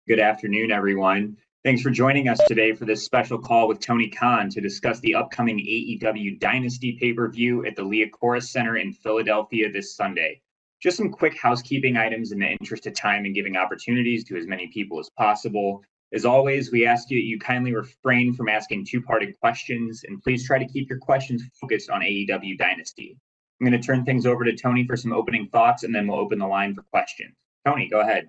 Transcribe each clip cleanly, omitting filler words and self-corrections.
Good afternoon, everyone. Thanks for joining us today for this special call with Tony Khan to discuss the upcoming AEW Dynasty pay-per-view at the Liacouras Center in Philadelphia this Sunday. Just some quick housekeeping items in the interest of time and giving opportunities to as many people as possible. As always, we ask you that you kindly refrain from asking two-parted questions, and please try to keep your questions focused on AEW Dynasty. I'm going to turn things over to Tony for some opening thoughts, and then we'll open the line for questions. Tony, go ahead.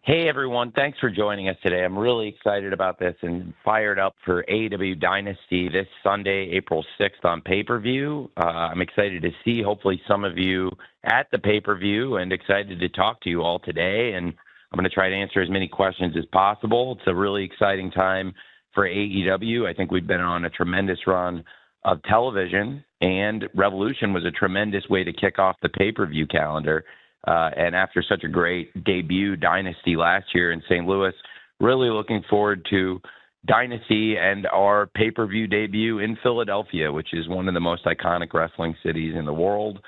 Hey, everyone. Thanks for joining us today. I'm really excited about this and fired up for AEW Dynasty this Sunday, April 6th on pay-per-view. I'm excited to see, hopefully, some of you at the pay-per-view and excited to talk to you all today. And I'm going to try to answer as many questions as possible. It's a really exciting time for AEW. I think we've been on a tremendous run of television, and Revolution was a tremendous way to kick off the pay-per-view calendar. And after such a great debut Dynasty last year in St. Louis, really looking forward to Dynasty and our pay-per-view debut in Philadelphia, which is one of the most iconic wrestling cities in the world.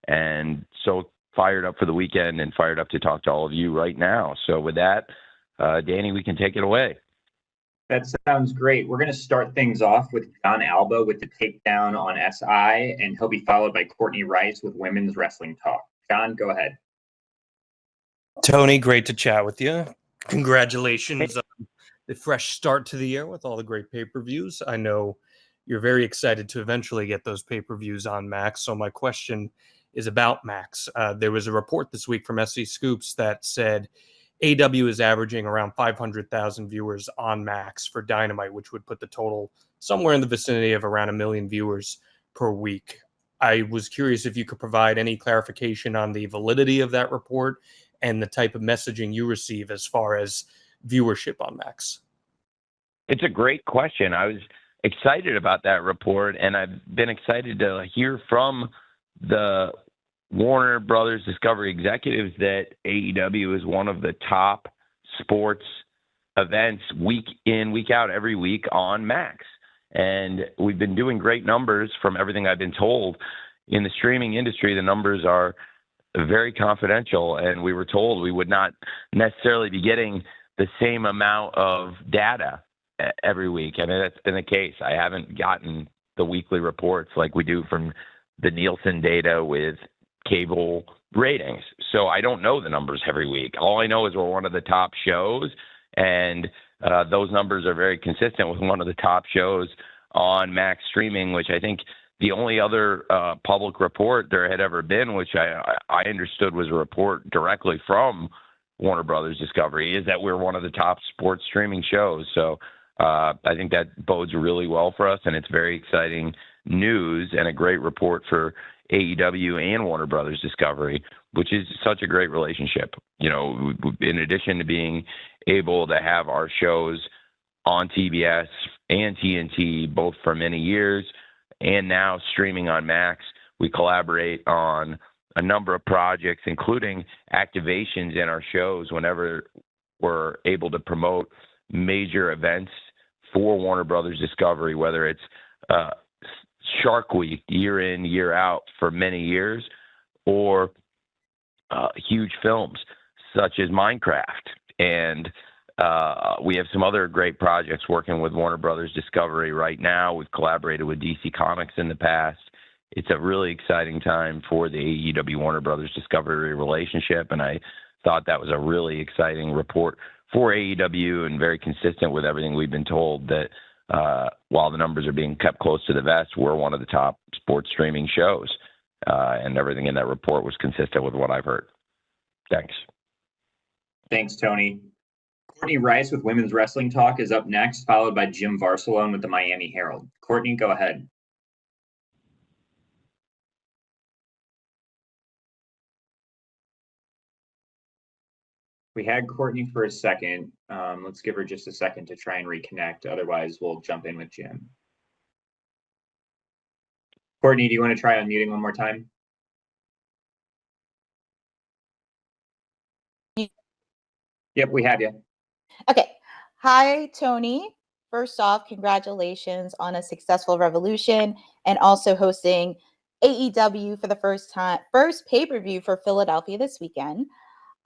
And so fired up for the weekend and fired up to talk to all of you right now. So with that, Danny, we can take it away. That sounds great. We're going to start things off with John Alba with the takedown on SI, and he'll be followed by Courtney Rice with Women's Wrestling Talk. John, go ahead. Tony, great to chat with you. Congratulations on the fresh start to the year with all the great pay-per-views. I know you're very excited to eventually get those pay-per-views on Max. So my question is about Max. There was a report this week from SC Scoops that said AW is averaging around 500,000 viewers on Max for Dynamite, which would put the total somewhere in the vicinity of around 1 million viewers per week. I was curious if you could provide any clarification on the validity of that report and the type of messaging you receive as far as viewership on Max. It's a great question. I was excited about that report, and I've been excited to hear from the Warner Brothers Discovery executives that AEW is one of the top sports events week in, week out, every week on Max. And we've been doing great numbers from everything I've been told. In the streaming industry, the numbers are very confidential, and we were told we would not necessarily be getting the same amount of data every week. I mean, that's been the case. I haven't gotten the weekly reports like we do from the Nielsen data with cable ratings. So I don't know the numbers every week. All I know is we're one of the top shows, and those numbers are very consistent with one of the top shows on Max streaming, which I think the only other public report there had ever been, which I understood was a report directly from Warner Brothers Discovery, is that we're one of the top sports streaming shows. So I think that bodes really well for us, and it's very exciting news and a great report for AEW and Warner Brothers Discovery, which is such a great relationship. You know, in addition to being able to have our shows on TBS and TNT, both for many years, and now streaming on Max, we collaborate on a number of projects, including activations in our shows whenever we're able to promote major events for Warner Brothers Discovery, whether it's Shark Week, year in, year out for many years, or huge films such as Minecraft. And we have some other great projects working with Warner Brothers Discovery right now. We've collaborated with DC Comics in the past. It's a really exciting time for the AEW Warner Brothers Discovery relationship, and I thought that was a really exciting report for AEW and very consistent with everything we've been told, that while the numbers are being kept close to the vest, we're one of the top sports streaming shows, and everything in that report was consistent with what I've heard. Thanks. Thanks, Tony. Courtney Rice with Women's Wrestling Talk is up next, followed by Jim Varsalone with the Miami Herald. Courtney, go ahead. We had Courtney for a second. Let's give her just a second to try and reconnect. Otherwise, we'll jump in with Jim. Courtney, do you want to try unmuting one more time? Yep, we have you. Okay. Hi, Tony. First off, congratulations on a successful Revolution and also hosting AEW for the first pay-per-view for Philadelphia this weekend.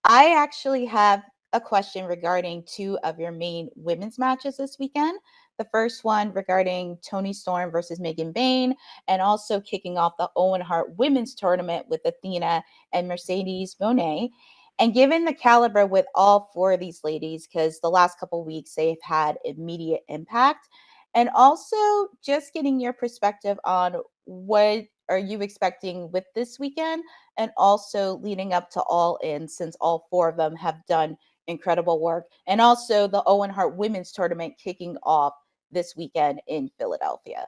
I actually have a question regarding two of your main women's matches this weekend. The first one regarding Toni Storm versus Megan Bayne, and also kicking off the Owen Hart women's tournament with Athena and Mercedes Moné. And given the caliber with all four of these ladies, because the last couple of weeks they've had immediate impact, and also just getting your perspective on what are you expecting with this weekend, and also leading up to All In, since all four of them have done incredible work, and also the Owen Hart women's tournament kicking off this weekend in Philadelphia.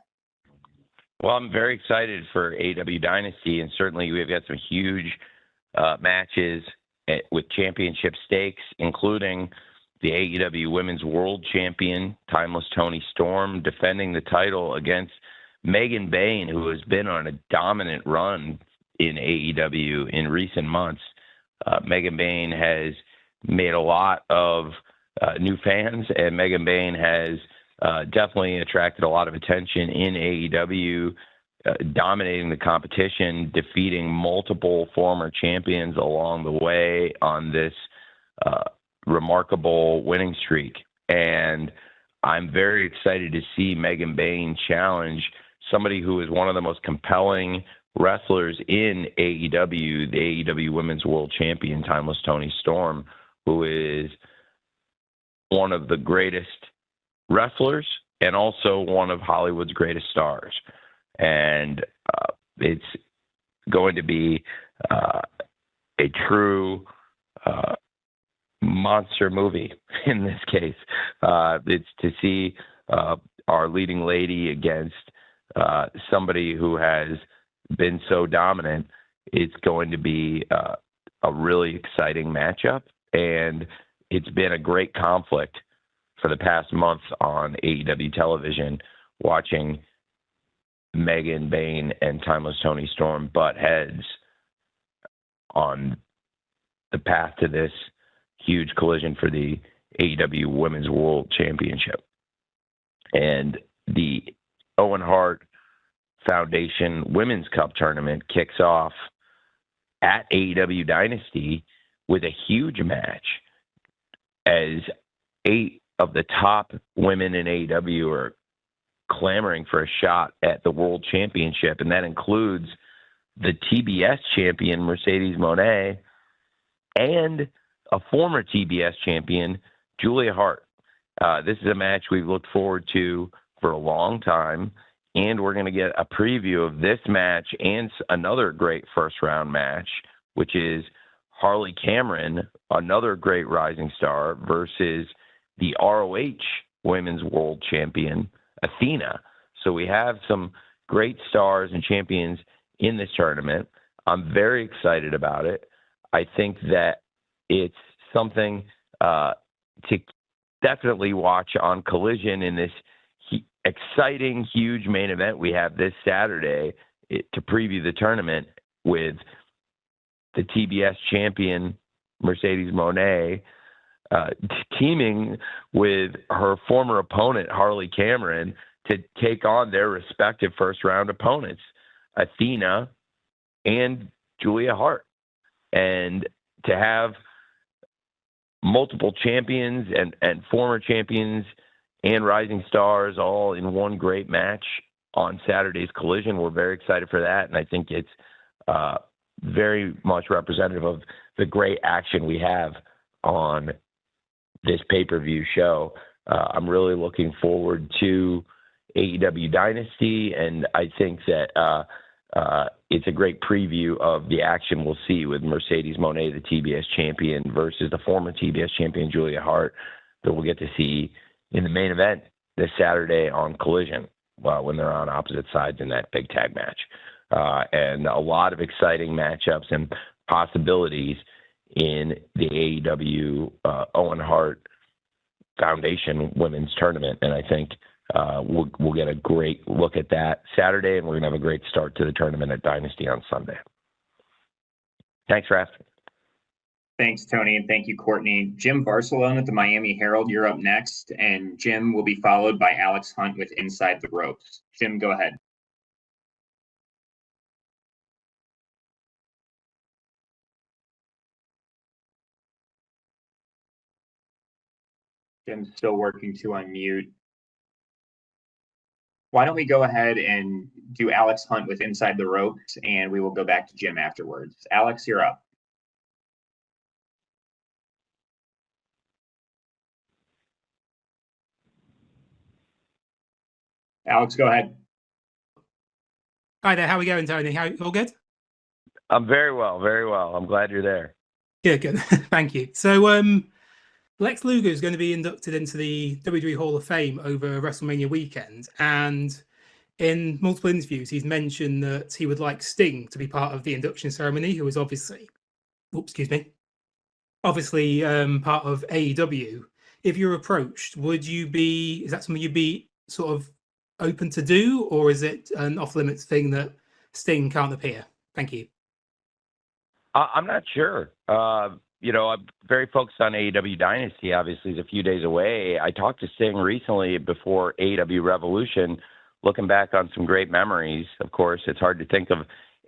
Well, I'm very excited for AEW Dynasty, and certainly we've got some huge matches with championship stakes, including the AEW Women's World Champion, Timeless Toni Storm, defending the title against Megan Bayne, who has been on a dominant run in AEW in recent months. Megan Bayne has made a lot of new fans, and Megan Bayne has definitely attracted a lot of attention in AEW, dominating the competition, defeating multiple former champions along the way on this remarkable winning streak. And I'm very excited to see Megan Bayne challenge somebody who is one of the most compelling wrestlers in AEW, the AEW Women's World Champion, Timeless Toni Storm, who is one of the greatest wrestlers and also one of Hollywood's greatest stars. And it's going to be a true monster movie in this case. It's to see our leading lady against somebody who has been so dominant. It's going to be a really exciting matchup, and it's been a great conflict for the past month on AEW television, watching Megan Bayne and Timeless Toni Storm butt heads on the path to this huge collision for the AEW Women's World Championship. And the Owen Hart Foundation Women's Cup Tournament kicks off at AEW Dynasty with a huge match, as 8 of the top women in AEW are clamoring for a shot at the World Championship, and that includes the TBS champion, Mercedes Moné, and a former TBS champion, Julia Hart. This is a match we've looked forward to for a long time, and we're going to get a preview of this match and another great first-round match, which is Harley Cameron, another great rising star, versus the ROH Women's World Champion, Athena. So we have some great stars and champions in this tournament. I'm very excited about it. I think that it's something to definitely watch on Collision in this exciting, huge main event we have this Saturday to preview the tournament, with the TBS champion, Mercedes Moné, teaming with her former opponent, Harley Cameron, to take on their respective first-round opponents, Athena and Julia Hart. And to have multiple champions and former champions and rising stars all in one great match on Saturday's Collision, we're very excited for that. And I think it's very much representative of the great action we have on this pay-per-view show. I'm really looking forward to AEW Dynasty, and I think that it's a great preview of the action we'll see with Mercedes Moné, the TBS champion, versus the former TBS champion, Julia Hart, that we'll get to see in the main event this Saturday on Collision, when they're on opposite sides in that big tag match. And a lot of exciting matchups and possibilities in the AEW Owen Hart Foundation Women's Tournament. And I think we'll get a great look at that Saturday, and we're going to have a great start to the tournament at Dynasty on Sunday. Thanks for asking. Thanks, Tony, and thank you, Courtney. Jim Barcelona at the Miami Herald, you're up next, and Jim will be followed by Alex Hunt with Inside the Ropes. Jim, go ahead. Jim's still working to unmute. Why don't we go ahead and do Alex Hunt with Inside the Ropes, and we will go back to Jim afterwards. Alex, you're up. Alex, go ahead. Hi there. How are we going, Tony? All good? I'm very well, very well. I'm glad you're there. Good. Thank you. So, Lex Luger is going to be inducted into the WWE Hall of Fame over WrestleMania weekend, and in multiple interviews, he's mentioned that he would like Sting to be part of the induction ceremony, who is obviously, part of AEW. If you're approached, is that something you'd be sort of open to do, or is it an off-limits thing that Sting can't appear? Thank you. I'm not sure. I'm very focused on AEW Dynasty. Obviously, it's a few days away. I talked to Sting recently before AEW Revolution, looking back on some great memories. Of course, it's hard to think of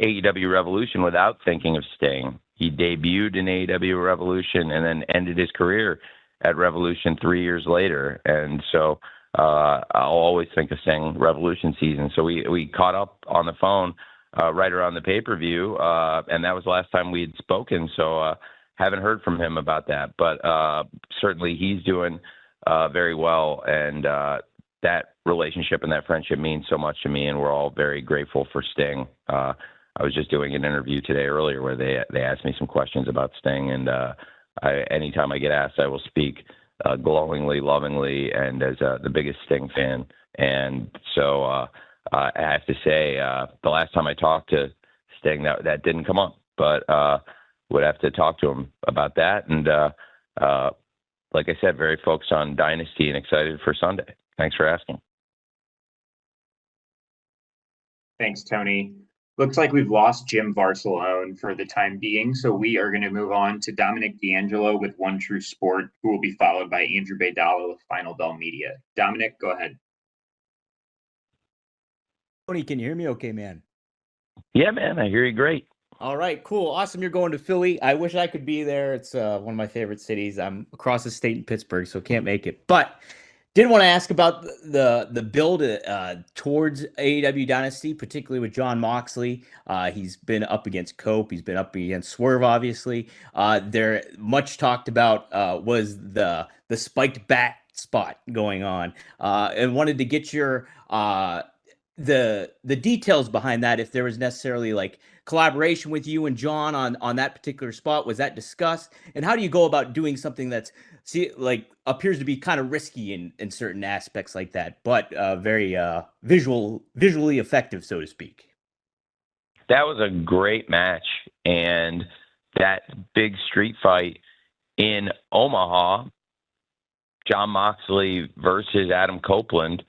AEW Revolution without thinking of Sting. He debuted in AEW Revolution and then ended his career at Revolution 3 years later. And so I'll always think of Sting Revolution season. So we caught up on the phone right around the pay-per-view, and that was the last time we had spoken. So haven't heard from him about that. But certainly he's doing very well, and that relationship and that friendship means so much to me, and we're all very grateful for Sting. I was just doing an interview today earlier where they asked me some questions about Sting, and anytime I get asked, I will speak glowingly, lovingly, and as the biggest Sting fan. And so I have to say, the last time I talked to Sting, that didn't come up, but would have to talk to him about that. And like I said, very focused on Dynasty and excited for Sunday. Thanks for asking. Thanks, Tony. Looks like we've lost Jim Barcelone for the time being, so we are going to move on to Dominic D'Angelo with One True Sport, who will be followed by Andrew Baydala with Final Bell Media. Dominic, go ahead. Tony, can you hear me okay, man? Yeah, man, I hear you great. All right, cool. Awesome. You're going to Philly. I wish I could be there. It's one of my favorite cities. I'm across the state in Pittsburgh, so can't make it. But did want to ask about the build towards AEW Dynasty, particularly with Jon Moxley. He's been up against Cope. He's been up against Swerve, obviously. There much talked about was the spiked bat spot going on, and wanted to get your the details behind that. If there was necessarily like collaboration with you and John on that particular spot, was that discussed? And how do you go about doing something that's appears to be kind of risky in certain aspects like that, but very visually effective, so to speak? That was a great match, and that big street fight in Omaha, Jon Moxley versus Adam Copeland,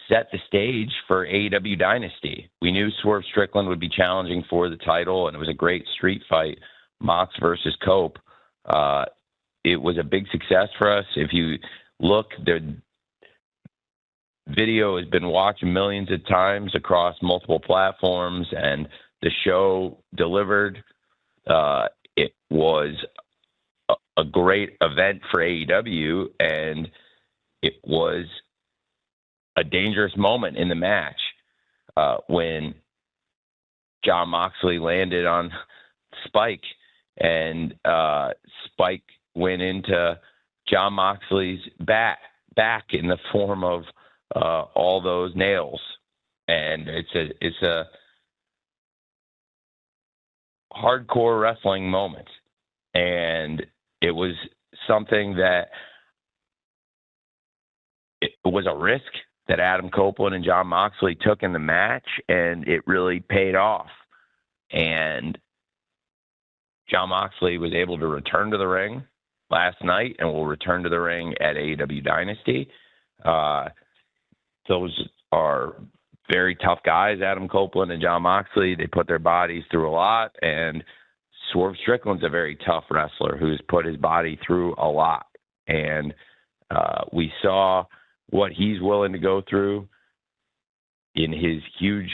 set the stage for AEW Dynasty. We knew Swerve Strickland would be challenging for the title, and it was a great street fight, Mox versus Cope. It was a big success for us. If you look, the video has been watched millions of times across multiple platforms, and the show delivered. It was a great event for AEW, and it was a dangerous moment in the match when Jon Moxley landed on Spike, and Spike went into Jon Moxley's back in the form of all those nails. And it's a hardcore wrestling moment. And it was something that it was a risk that Adam Copeland and Jon Moxley took in the match, and it really paid off. And Jon Moxley was able to return to the ring last night and will return to the ring at AEW Dynasty. Those are very tough guys, Adam Copeland and Jon Moxley. They put their bodies through a lot, and Swerve Strickland's a very tough wrestler who's put his body through a lot. And we saw what he's willing to go through in his huge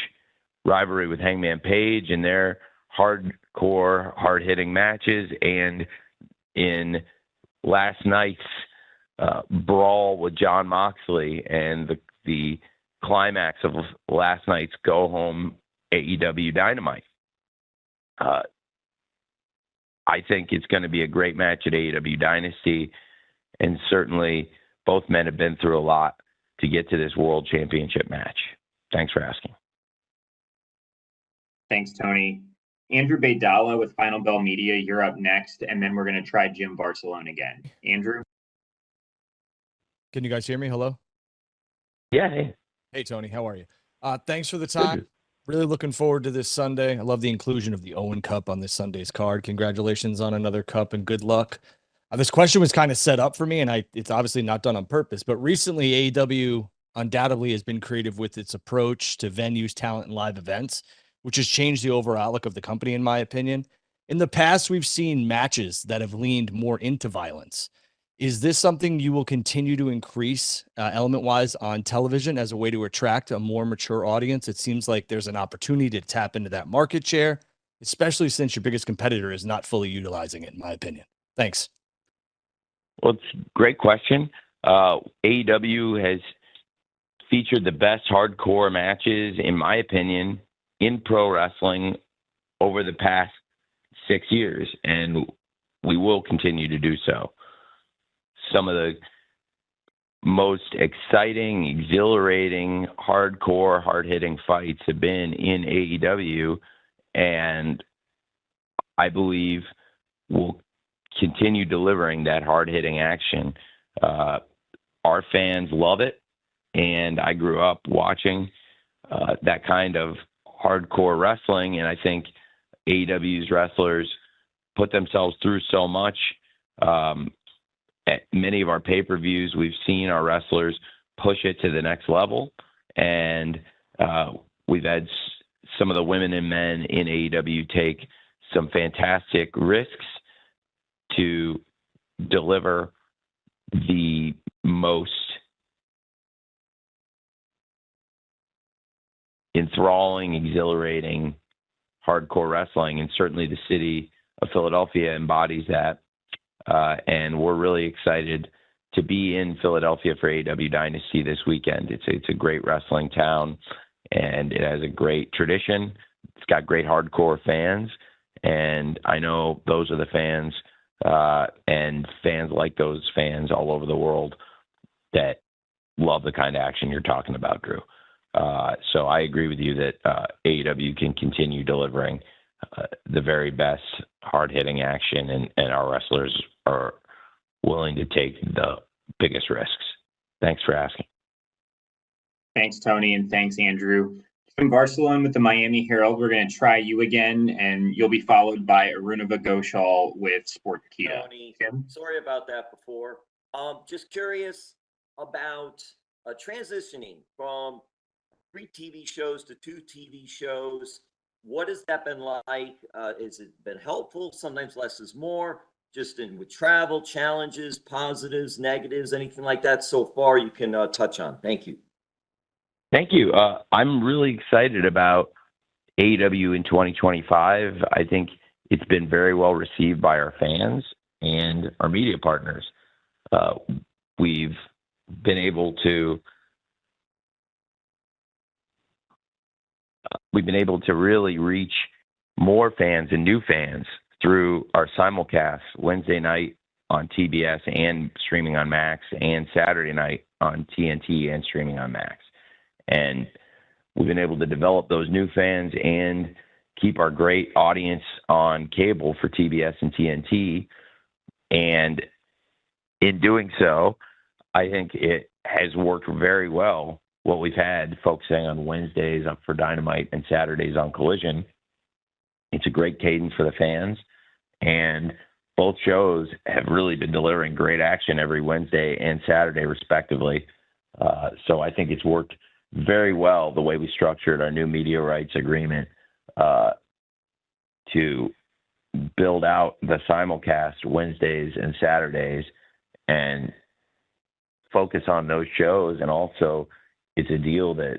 rivalry with Hangman Page and their hardcore, hard-hitting matches, and in last night's brawl with John Moxley and the climax of last night's go-home AEW Dynamite. I think it's going to be a great match at AEW Dynasty, and certainly both men have been through a lot to get to this World Championship match. Thanks for asking. Thanks, Tony. Andrew Baydala with Final Bell Media, you're up next, and then we're going to try Jim Barcelone again. Andrew? Can you guys hear me? Hello? Yeah. Hey. Hey, Tony. How are you? Thanks for the time. Good. Really looking forward to this Sunday. I love the inclusion of the Owen Cup on this Sunday's card. Congratulations on another cup and good luck. This question was kind of set up for me, and it's obviously not done on purpose, but recently AEW undoubtedly has been creative with its approach to venues, talent, and live events, which has changed the overall outlook of the company, in my opinion. In the past, we've seen matches that have leaned more into violence. Is this something you will continue to increase element-wise on television as a way to attract a more mature audience? It seems like there's an opportunity to tap into that market share, especially since your biggest competitor is not fully utilizing it, in my opinion. Thanks. Well, it's a great question. AEW has featured the best hardcore matches, in my opinion, in pro wrestling over the past 6 years, and we will continue to do so. Some of the most exciting, exhilarating, hardcore, hard-hitting fights have been in AEW, and I believe we'll continue delivering that hard-hitting action. Our fans love it, and I grew up watching that kind of hardcore wrestling, and I think AEW's wrestlers put themselves through so much. At many of our pay-per-views, we've seen our wrestlers push it to the next level, and we've had some of the women and men in AEW take some fantastic risks to deliver the most enthralling, exhilarating, hardcore wrestling, and certainly the city of Philadelphia embodies that. And we're really excited to be in Philadelphia for AEW Dynasty this weekend. It's a great wrestling town, and it has a great tradition. It's got great hardcore fans, and I know those are the fans and fans like those fans all over the world that love the kind of action you're talking about, Drew. So I agree with you that AEW can continue delivering the very best hard-hitting action, and our wrestlers are willing to take the biggest risks. Thanks for asking. Thanks, Tony, and thanks, Andrew. From Barcelona with the Miami Herald, we're going to try you again, and you'll be followed by Arunava Ghoshal with Sportkita. Tony, sorry about that before. Just curious about transitioning from 3 TV shows to 2 TV shows. What has that been like? Has it been helpful? Sometimes less is more. Just with travel, challenges, positives, negatives, anything like that so far you can touch on. Thank you. Thank you. I'm really excited about AEW in 2025. I think it's been very well received by our fans and our media partners. We've been able to really reach more fans and new fans through our simulcast Wednesday night on TBS and streaming on Max, and Saturday night on TNT and streaming on Max. And we've been able to develop those new fans and keep our great audience on cable for TBS and TNT. And in doing so, I think it has worked very well. What we've had focusing on Wednesdays up for Dynamite and Saturdays on Collision. It's a great cadence for the fans, and both shows have really been delivering great action every Wednesday and Saturday, respectively. So I think it's worked very well the way we structured our new media rights agreement to build out the simulcast Wednesdays and Saturdays and focus on those shows. And also, it's a deal that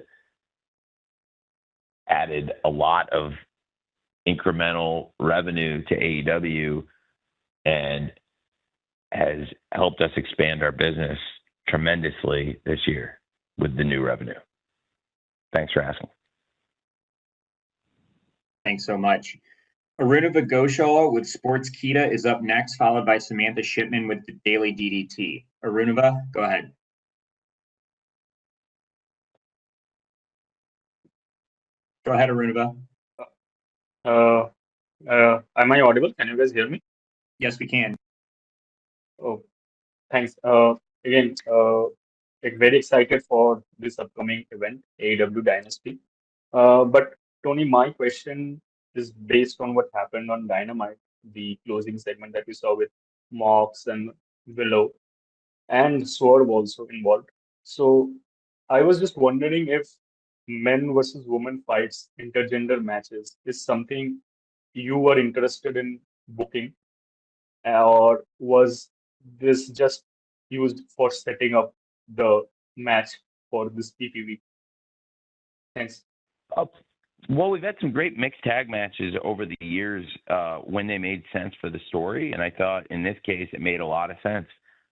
added a lot of incremental revenue to AEW, and has helped us expand our business tremendously this year with the new revenue. Thanks for asking. Thanks so much. Arunava Ghoshal with Sports Kita is up next, followed by Samantha Shipman with the Daily DDT. Arunava, go ahead. Go ahead, Arunava. Am I audible? Can you guys hear me? Yes, we can. Oh, thanks. Again, like very excited for this upcoming event, AEW Dynasty. But Tony, my question is based on what happened on Dynamite, the closing segment that we saw with Mox and Willow, and Swerve also involved. So I was just wondering if men versus women fights, intergender matches, is something you were interested in booking, or was this just used for setting up the match for this PPV? Thanks. Well, we've had some great mixed tag matches over the years when they made sense for the story. And I thought in this case, it made a lot of sense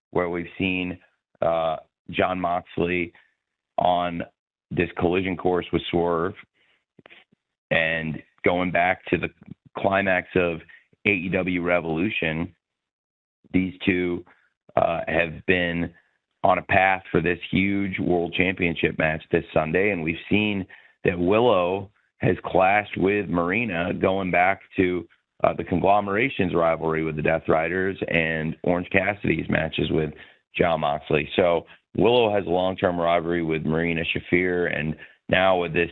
where we've seen Jon Moxley on this collision course with Swerve, and going back to the climax of AEW Revolution, these two have been on a path for this huge world championship match this Sunday. And we've seen that Willow has clashed with Marina going back to the Conglomeration's rivalry with the Death Riders and Orange Cassidy's matches with Jon Moxley. So Willow has a long-term rivalry with Marina Shafir, and now with this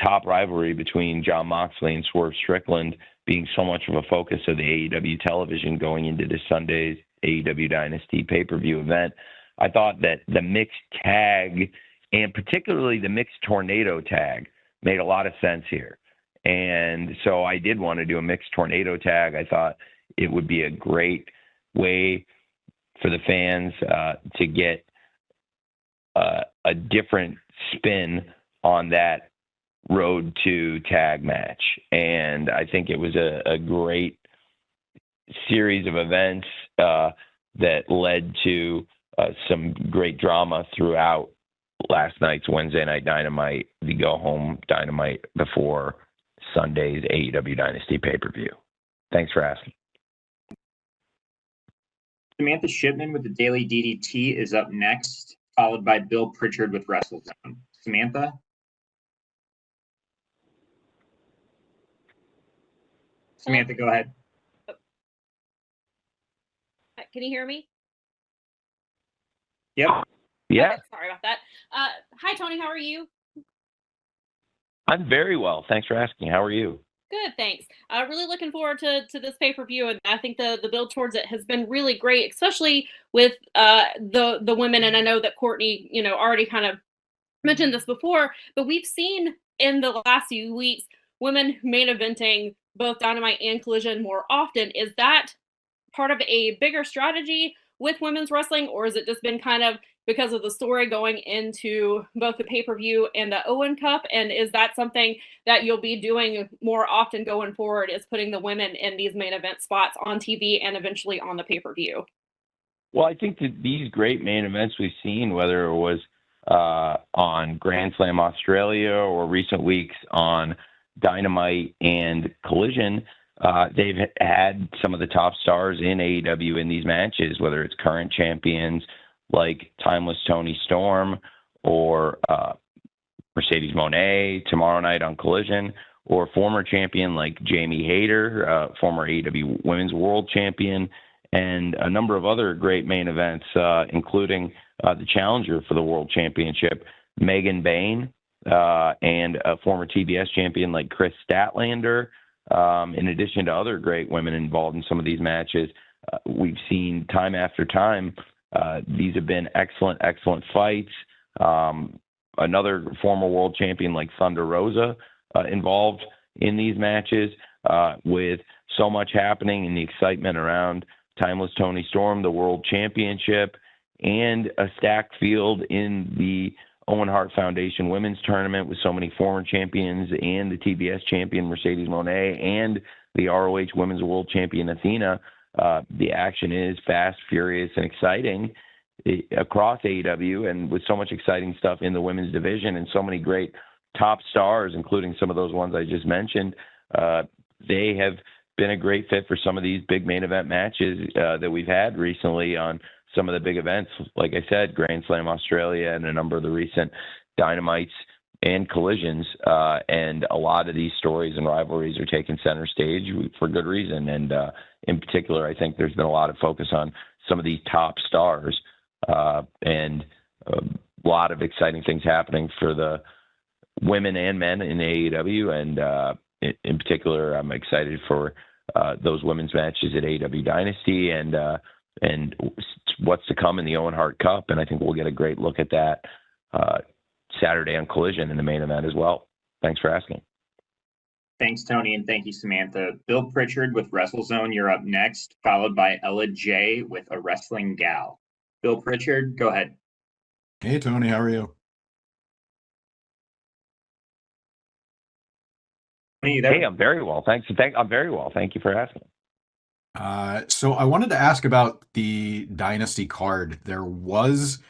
top rivalry between Jon Moxley and Swerve Strickland being so much of a focus of the AEW television going into this Sunday's AEW Dynasty pay-per-view event, I thought that the mixed tag, and particularly the mixed tornado tag, made a lot of sense here. And so I did want to do a mixed tornado tag. I thought it would be a great way for the fans to get a different spin on that road to tag match. And I think it was a great series of events that led to some great drama throughout last night's Wednesday Night Dynamite, the go-home Dynamite before Sunday's AEW Dynasty pay-per-view. Thanks for asking. Samantha Shipman with the Daily DDT is up next, followed by Bill Pritchard with WrestleZone. Samantha? Samantha, go ahead. Can you hear me? Yep. Yeah. Okay, sorry about that. Hi, Tony. How are you? I'm very well. Thanks for asking. How are you? Good, thanks. Really looking forward to this pay-per-view, and I think the build towards it has been really great, especially with the women. And I know that Courtney, already kind of mentioned this before, but we've seen in the last few weeks women main eventing both Dynamite and Collision more often. Is that part of a bigger strategy with women's wrestling, or has it just been kind of because of the story going into both the pay-per-view and the Owen Cup? And is that something that you'll be doing more often going forward, is putting the women in these main event spots on TV and eventually on the pay-per-view? Well, I think that these great main events we've seen, whether it was on Grand Slam Australia or recent weeks on Dynamite and Collision, they've had some of the top stars in AEW in these matches, whether it's current champions like Timeless Toni Storm or Mercedes Moné tomorrow night on Collision, or former champion like Jamie Hayter, former AEW Women's World Champion, and a number of other great main events, including the challenger for the World Championship, Megan Bayne, and a former TBS champion like Chris Statlander, in addition to other great women involved in some of these matches. We've seen time after time, these have been excellent, excellent fights. Another former world champion like Thunder Rosa involved in these matches, with so much happening and the excitement around Timeless Toni Storm, the World Championship, and a stacked field in the Owen Hart Foundation Women's Tournament with so many former champions and the TBS champion Mercedes Moné and the ROH Women's World Champion Athena. the action is fast, furious, and exciting across AEW, and with so much exciting stuff in the women's division and so many great top stars, including some of those ones I just mentioned. They have been a great fit for some of these big main event matches that we've had recently on some of the big events. Like I said, Grand Slam Australia and a number of the recent Dynamites and Collisions. And a lot of these stories and rivalries are taking center stage for good reason. And in particular, I think there's been a lot of focus on some of these top stars and a lot of exciting things happening for the women and men in AEW. And in particular, I'm excited for those women's matches at AEW Dynasty and what's to come in the Owen Hart Cup. And I think we'll get a great look at that Saturday on Collision in the main event as well. Thanks for asking. Thanks, Tony, and thank you, Samantha. Bill Pritchard with WrestleZone, you're up next, followed by Ella J with A Wrestling Gal. Bill Pritchard, go ahead. Hey, Tony, how are you? Hey, I'm very well. Thanks. I'm very well. Thank you for asking. So I wanted to ask about the Dynasty card. There was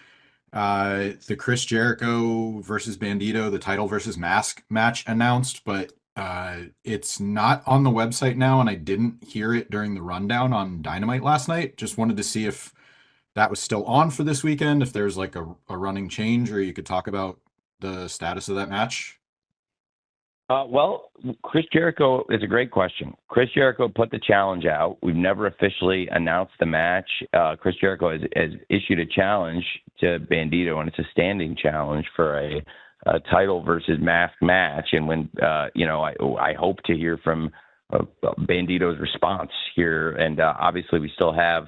the Chris Jericho versus Bandito, the title versus mask match announced, but it's not on the website now, and I didn't hear it during the rundown on Dynamite last night. Just wanted to see if that was still on for this weekend, if there's like a running change, or you could talk about the status of that match. Well, Chris Jericho is a great question. Chris Jericho put the challenge out. We've never officially announced the match. Chris Jericho has issued a challenge to Bandito, and it's a standing challenge for a title versus mask match. And when, I hope to hear from Bandito's response here. And obviously we still have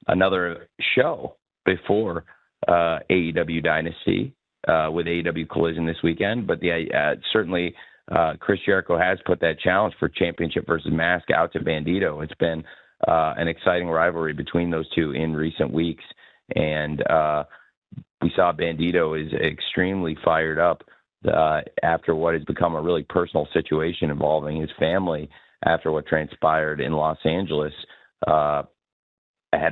another show before AEW Dynasty. With AEW Collision this weekend, but certainly Chris Jericho has put that challenge for championship versus mask out to Bandito. It's been an exciting rivalry between those two in recent weeks, and we saw Bandito is extremely fired up after what has become a really personal situation involving his family after what transpired in Los Angeles ahead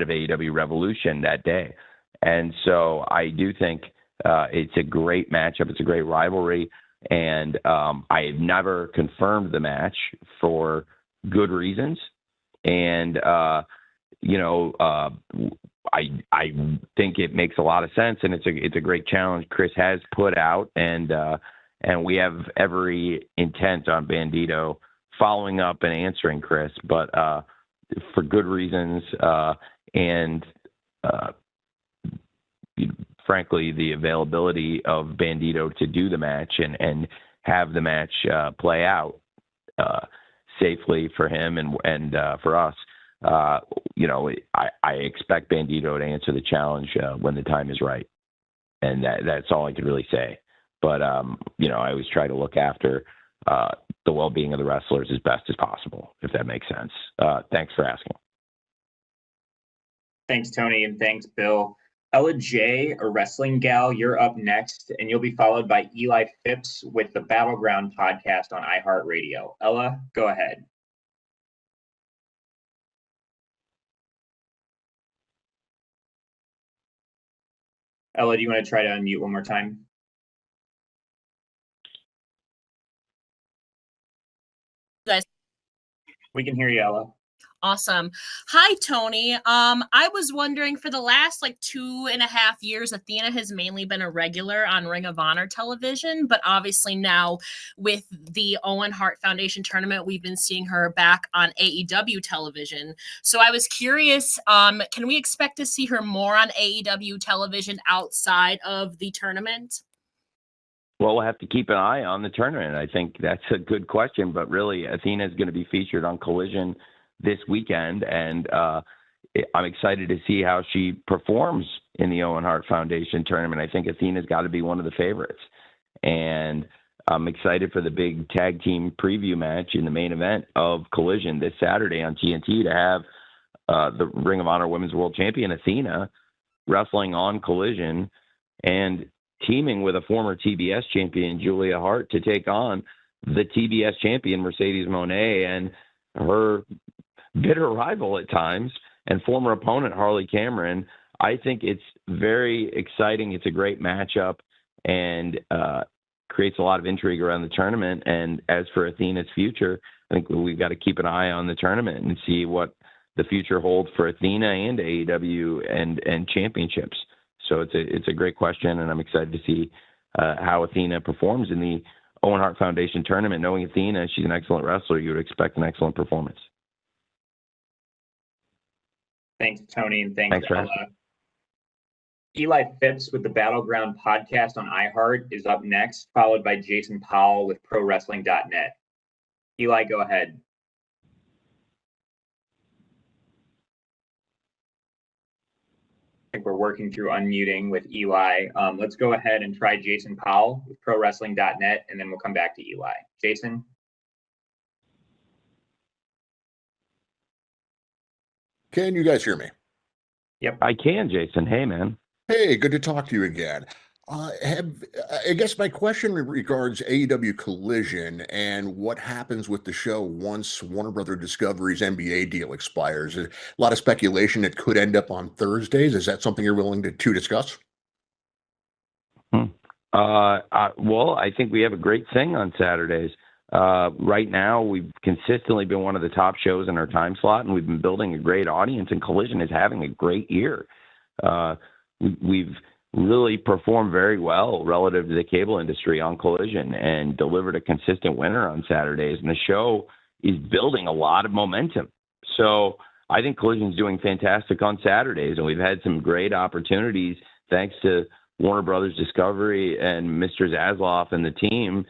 of AEW Revolution that day. And so I do think it's a great matchup. It's a great rivalry. And I have never confirmed the match for good reasons. And, I think it makes a lot of sense, and it's a great challenge Chris has put out. And we have every intent on Bandito following up and answering Chris, but for good reasons. Frankly, the availability of Bandito to do the match and have the match play out safely for him and for us. I expect Bandito to answer the challenge when the time is right, and that's all I could really say. But I always try to look after the well-being of the wrestlers as best as possible, if that makes sense. Thanks for asking. Thanks, Tony, and thanks, Bill. Ella J, A Wrestling Gal, you're up next, and you'll be followed by Eli Phipps with the Battleground podcast on iHeartRadio. Ella, go ahead. Ella, do you want to try to unmute one more time? Guys, we can hear you, Ella. Awesome. Hi, Tony. I was wondering, for the last 2.5 years, Athena has mainly been a regular on Ring of Honor television, but obviously now with the Owen Hart Foundation tournament, we've been seeing her back on AEW television. So I was curious, can we expect to see her more on AEW television outside of the tournament? Well, we'll have to keep an eye on the tournament. I think that's a good question, but really Athena is going to be featured on Collision this weekend, and I'm excited to see how she performs in the Owen Hart Foundation tournament. I think Athena's got to be one of the favorites, and I'm excited for the big tag team preview match in the main event of Collision this Saturday on TNT to have the Ring of Honor Women's World Champion Athena wrestling on Collision and teaming with a former TBS champion, Julia Hart, to take on the TBS champion, Mercedes Moné, and her bitter rival at times and former opponent Harley Cameron. I think it's very exciting. It's a great matchup and creates a lot of intrigue around the tournament. And as for Athena's future, I think we've got to keep an eye on the tournament and see what the future holds for Athena and AEW and championships. So it's a great question, and I'm excited to see how Athena performs in the Owen Hart Foundation tournament. Knowing Athena, she's an excellent wrestler. You would expect an excellent performance. Thanks, Tony, and thanks, Ella. Eli Phipps with the Battleground podcast on iHeart is up next, followed by Jason Powell with ProWrestling.net. Eli, go ahead. I think we're working through unmuting with Eli. Let's go ahead and try Jason Powell with ProWrestling.net, and then we'll come back to Eli. Jason? Can you guys hear me? Yep, I can, Jason. Hey, man. Hey, good to talk to you again. I guess my question regards AEW Collision and what happens with the show once Warner Brother Discovery's NBA deal expires. A lot of speculation it could end up on Thursdays. Is that something you're willing to discuss? Well, I think we have a great thing on Saturdays. Right now, we've consistently been one of the top shows in our time slot, and we've been building a great audience, and Collision is having a great year. We've really performed very well relative to the cable industry on Collision and delivered a consistent winner on Saturdays. And the show is building a lot of momentum. So I think Collision's doing fantastic on Saturdays. And we've had some great opportunities thanks to Warner Brothers Discovery and Mr. Zasloff and the team.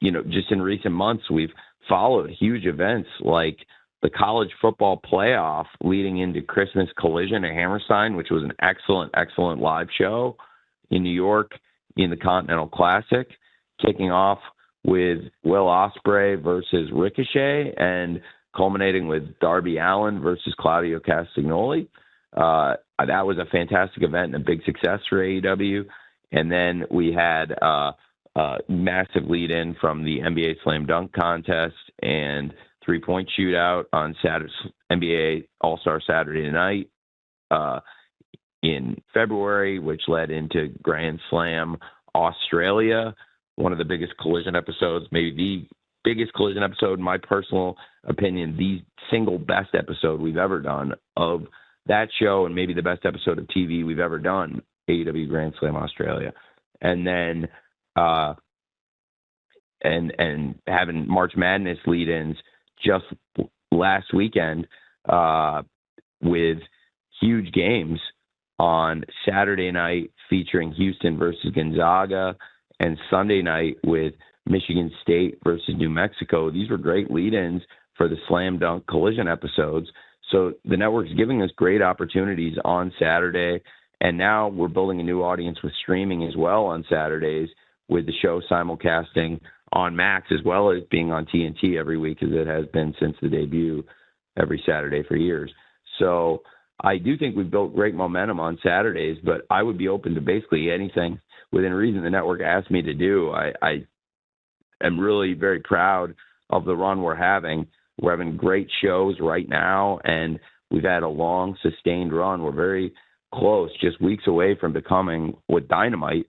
You know, just in recent months, we've followed huge events like the college football playoff leading into Christmas Collision at Hammerstein, which was an excellent live show in New York in the Continental Classic, kicking off with Will Ospreay versus Ricochet and culminating with Darby Allin versus Claudio Castagnoli. That was a fantastic event and a big success for AEW. And then we had a massive lead-in from the NBA Slam Dunk Contest and three-point shootout on Saturday, NBA All-Star Saturday night in February, which led into Grand Slam Australia, one of the biggest Collision episodes, maybe the biggest Collision episode, in my personal opinion, the single best episode we've ever done of that show, and maybe the best episode of TV we've ever done, AEW Grand Slam Australia. And then and having March Madness lead-ins just last weekend with huge games on Saturday night featuring Houston versus Gonzaga and Sunday night with Michigan State versus New Mexico. These were great lead-ins for the Slam Dunk Collision episodes. So the network's giving us great opportunities on Saturday, and now we're building a new audience with streaming as well on Saturdays, with the show simulcasting on Max as well as being on TNT every week, as it has been since the debut every Saturday for years. So I do think we've built great momentum on Saturdays, but I would be open to basically anything within reason the network asked me to do. I am really very proud of the run we're having. We're having great shows right now, and we've had a long, sustained run. We're very close, just weeks away from becoming, with Dynamite,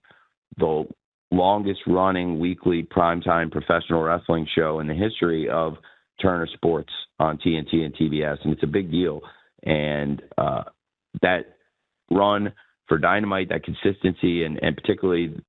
the longest running weekly primetime professional wrestling show in the history of Turner Sports on TNT and TBS. And it's a big deal. And that run for Dynamite, that consistency, and particularly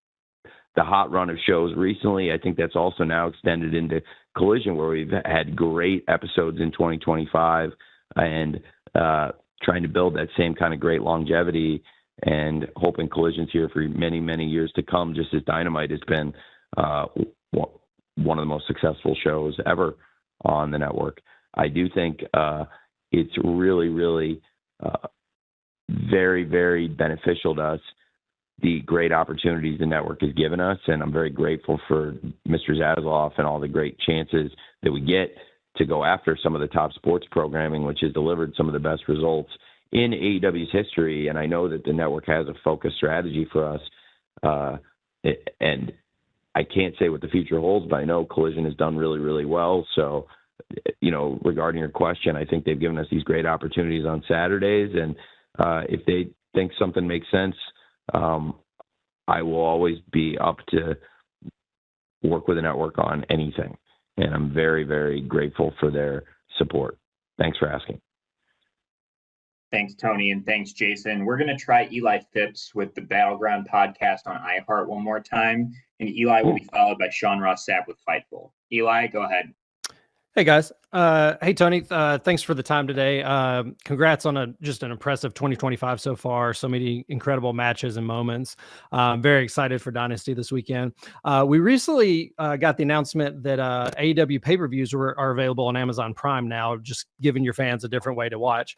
the hot run of shows recently, I think that's also now extended into Collision, where we've had great episodes in 2025 and trying to build that same kind of great longevity and hoping Collision's here for many, many years to come, just as Dynamite has been one of the most successful shows ever on the network. I do think it's really, really very, very beneficial to us, the great opportunities the network has given us, and I'm very grateful for Mr. Zasloff and all the great chances that we get to go after some of the top sports programming, which has delivered some of the best results in AEW's history. And I know that the network has a focused strategy for us. And I can't say what the future holds, but I know Collision has done really, really well. So regarding your question, I think they've given us these great opportunities on Saturdays, and if they think something makes sense, I will always be up to work with the network on anything. And I'm very, very grateful for their support. Thanks for asking. Thanks, Tony, and thanks, Jason. We're going to try Eli Phipps with the Battleground podcast on iHeart one more time, and Eli will be followed by Sean Ross Sapp with Fightful. Eli, go ahead. Hey guys. Hey Tony. Thanks for the time today. Congrats on just an impressive 2025 so far. So many incredible matches and moments. I'm very excited for Dynasty this weekend. We recently got the announcement that AEW pay-per-views are available on Amazon Prime now, just giving your fans a different way to watch.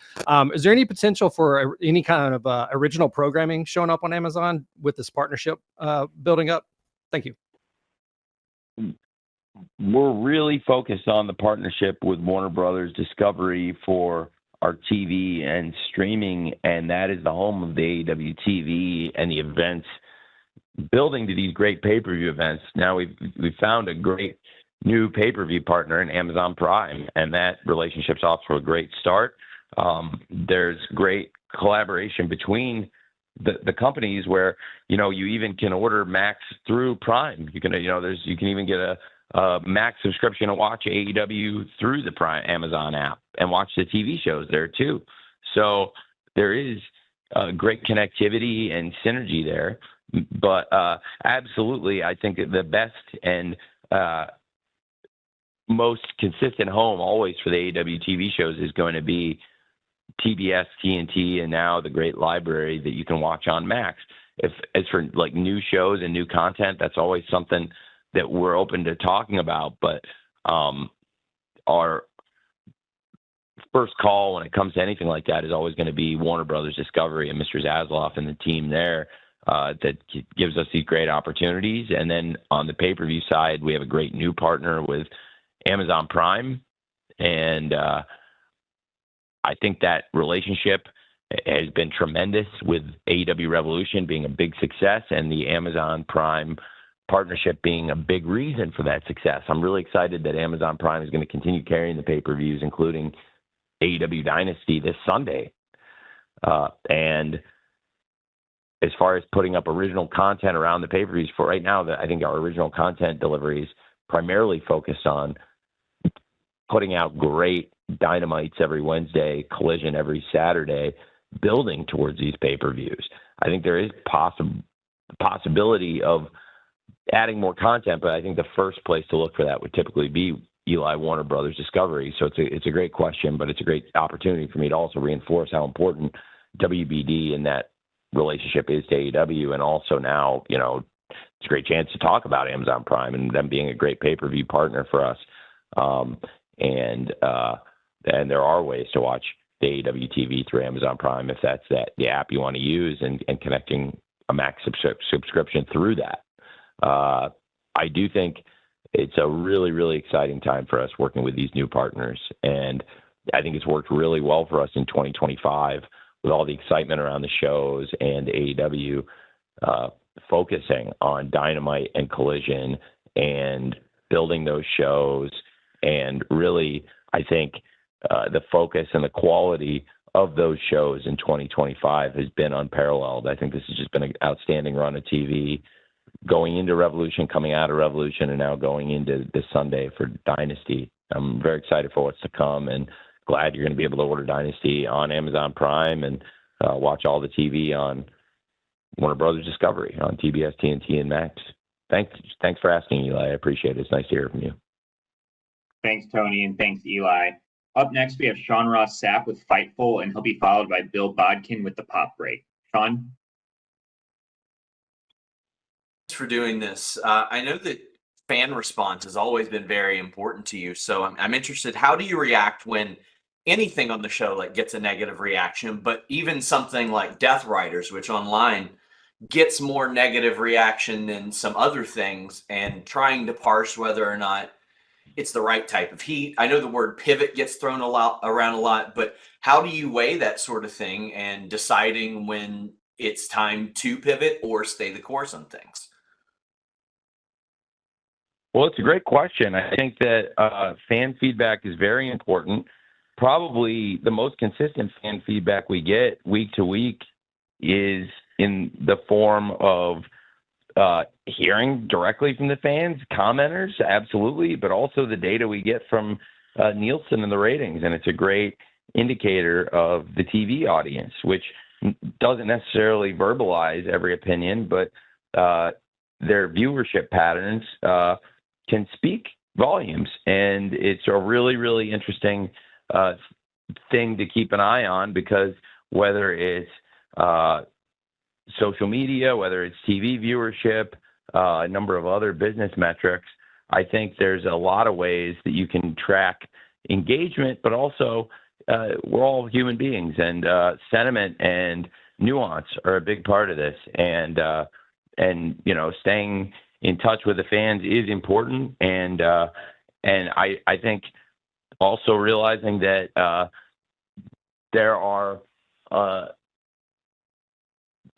Is there any potential for any kind of original programming showing up on Amazon with this partnership building up? Thank you. We're really focused on the partnership with Warner Brothers Discovery for our TV and streaming, and that is the home of the AEW TV and the events building to these great pay-per-view events. Now we've found a great new pay-per-view partner in Amazon Prime, and that relationship's off to a great start. There's great collaboration between the companies where you even can order Max through Prime. You can even get a Max subscription and watch AEW through the Prime Amazon app and watch the TV shows there too. So there is great connectivity and synergy there. But absolutely, I think the best and most consistent home always for the AEW TV shows is going to be TBS, TNT, and now the great library that you can watch on Max. As for like new shows and new content, that's always something that we're open to talking about. But our first call when it comes to anything like that is always going to be Warner Brothers Discovery and Mr. Zasloff and the team there that gives us these great opportunities. And then on the pay-per-view side, we have a great new partner with Amazon Prime. And I think that relationship has been tremendous, with AEW Revolution being a big success and the Amazon Prime partnership being a big reason for that success. I'm really excited that Amazon Prime is going to continue carrying the pay-per-views, including AEW Dynasty this Sunday. And as far as putting up original content around the pay-per-views, for right now, I think our original content delivery is primarily focused on putting out great Dynamites every Wednesday, Collision every Saturday, building towards these pay-per-views. I think there is possibility of adding more content, but I think the first place to look for that would typically be Eli Warner Brothers Discovery. So it's a great question, but it's a great opportunity for me to also reinforce how important WBD and that relationship is to AEW. And also now, it's a great chance to talk about Amazon Prime and them being a great pay-per-view partner for us. And there are ways to watch the AEW TV through Amazon Prime if that's the app you want to use, and connecting a Max subscription through that. I do think it's a really, really exciting time for us working with these new partners. And I think it's worked really well for us in 2025 with all the excitement around the shows and AEW focusing on Dynamite and Collision and building those shows. And really, I think the focus and the quality of those shows in 2025 has been unparalleled. I think this has just been an outstanding run of TV, going into Revolution, coming out of Revolution, and now going into this Sunday for Dynasty. I'm very excited for what's to come, and glad you're going to be able to order Dynasty on Amazon Prime and watch all the TV on Warner Brothers Discovery on TBS, TNT, and Max. Thanks for asking, Eli. I appreciate it. It's nice to hear from you. Thanks, Tony, and thanks, Eli. Up next, we have Sean Ross Sapp with Fightful, and he'll be followed by Bill Bodkin with the Pop Break. Sean? For doing this. I know that fan response has always been very important to you. So I'm interested, how do you react when anything on the show gets a negative reaction, but even something like Death Riders, which online gets more negative reaction than some other things, and trying to parse whether or not it's the right type of heat? I know the word pivot gets thrown around a lot, but how do you weigh that sort of thing and deciding when it's time to pivot or stay the course on things? Well, it's a great question. I think that fan feedback is very important. Probably the most consistent fan feedback we get week to week is in the form of hearing directly from the fans, commenters, absolutely, but also the data we get from Nielsen and the ratings. And it's a great indicator of the TV audience, which doesn't necessarily verbalize every opinion, but their viewership patterns can speak volumes. And it's a really, really interesting thing to keep an eye on, because whether it's social media, whether it's TV viewership, a number of other business metrics, I think there's a lot of ways that you can track engagement, but also we're all human beings, and sentiment and nuance are a big part of this. And you know, staying in touch with the fans is important. And I think also realizing that there are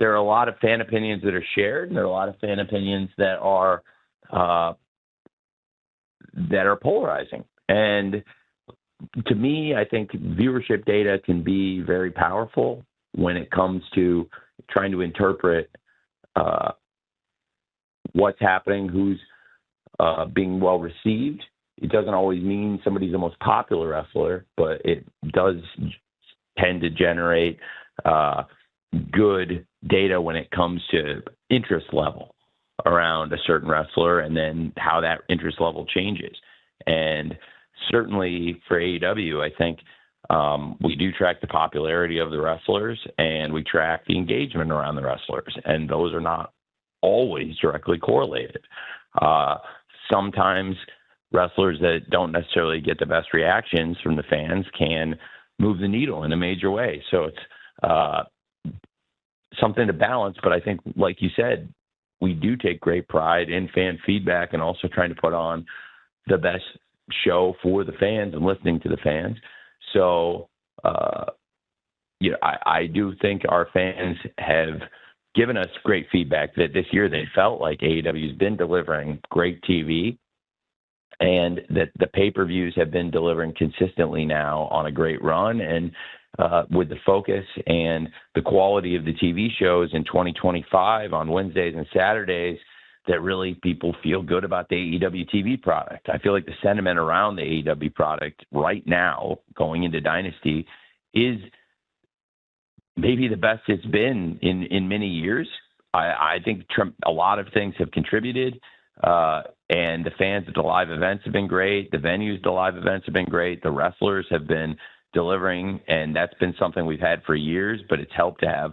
a lot of fan opinions that are shared, and there are a lot of fan opinions that are polarizing. And to me, I think viewership data can be very powerful when it comes to trying to interpret what's happening, who's being well received. It doesn't always mean somebody's the most popular wrestler, but it does tend to generate good data when it comes to interest level around a certain wrestler, and then how that interest level changes. And certainly for AEW, I think we do track the popularity of the wrestlers, and we track the engagement around the wrestlers, and those are not always directly correlated. Sometimes wrestlers that don't necessarily get the best reactions from the fans can move the needle in a major way. So it's something to balance. But I think, like you said, we do take great pride in fan feedback, and also trying to put on the best show for the fans and listening to the fans. So, I do think our fans have given us great feedback that this year they felt like AEW has been delivering great TV, and that the pay-per-views have been delivering consistently now on a great run. And with the focus and the quality of the TV shows in 2025 on Wednesdays and Saturdays, that really people feel good about the AEW TV product. I feel like the sentiment around the AEW product right now going into Dynasty is maybe the best it's been in many years. I think a lot of things have contributed, and the fans at the live events have been great. The venues, the live events have been great. The wrestlers have been delivering, and that's been something we've had for years, but it's helped to have